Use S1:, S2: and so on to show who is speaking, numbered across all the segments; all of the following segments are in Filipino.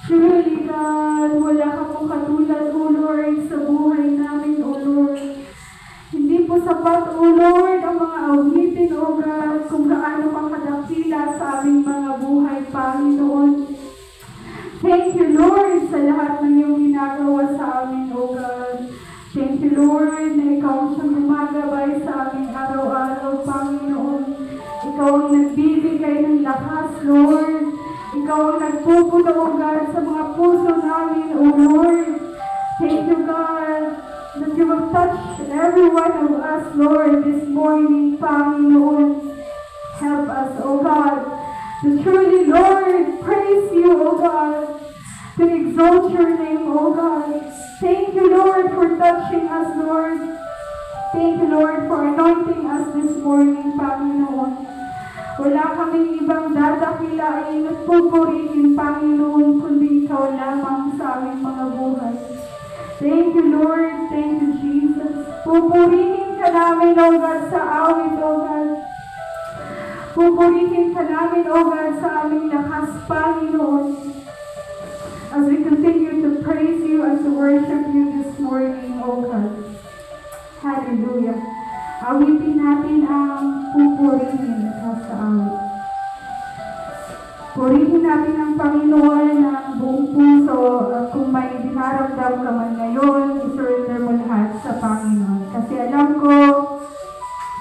S1: Truly, God, wala ka pong katulad, O Lord, sa buhay namin, O Lord. Hindi po sapat, O Lord, ang mga awitin, O God, kung gaano ka kadakila sa aming mga buhay, Panginoon. Thank you, Lord, sa lahat ng iyong ginagawa sa amin, O God. Thank you, Lord, na ikaw ang siyang gumagabay sa aming araw-araw, Panginoon. Ikaw ang nagbibigay ng lakas, Lord. Ikaw ang nagpupuno, O God, sa mga puso namin, O Lord. Thank you, God, that you will touch every one of us, Lord, this morning, Panginoon. Help us, O God, to truly, Lord, praise you, O God, to exalt your name, O God. Thank you, Lord, for touching us, Lord. Thank you, Lord, for anointing us this morning, Panginoon. Wala kaming ibang dadakilain at pupurihin, Panginoon, kundi ikaw lamang sa aming mga buhay. Thank you, Lord. Thank you, Jesus. Pupurihin ka namin, O God, sa awit, O God. Pupurihin ka namin, O God, sa aming lakas, Panginoon. As we continue to praise you and to worship you this morning, O God. Hallelujah. Awitin natin ang pupurihin sa awit. Purihin natin ang Panginoon ng buong puso at kung may dinaramdam ka man ngayon, isurrender mo lahat sa Panginoon. Kasi alam ko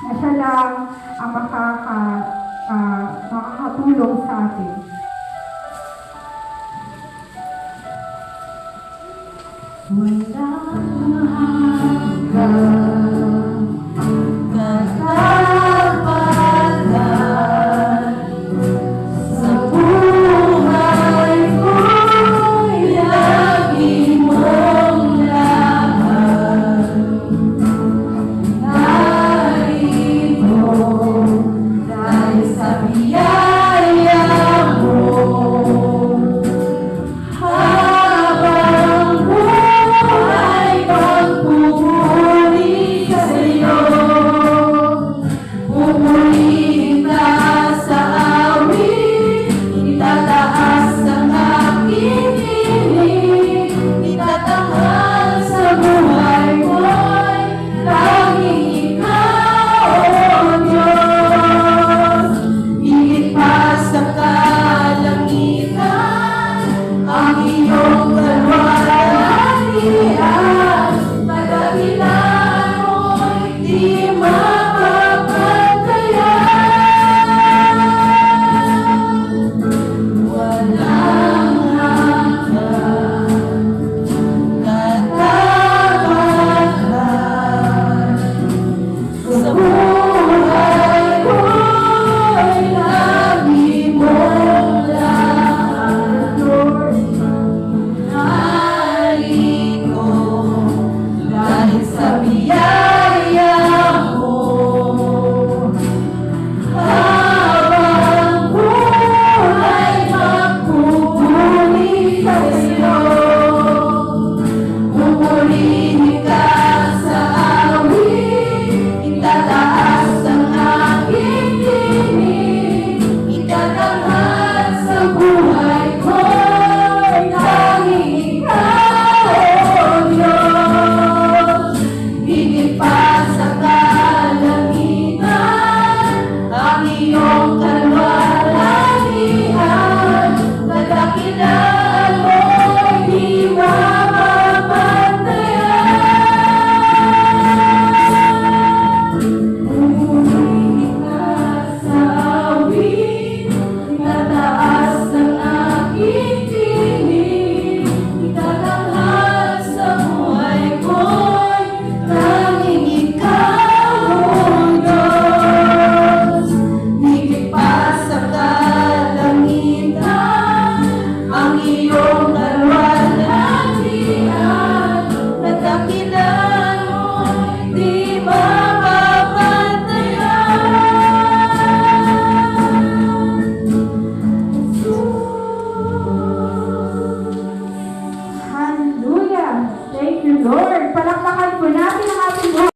S1: na siya lang ang makakatulong sa atin. Walang hanggan, katapatan, sa buhay ko'y lagi mong lahat. Narito dahil sa biyaya mo. Ang iyong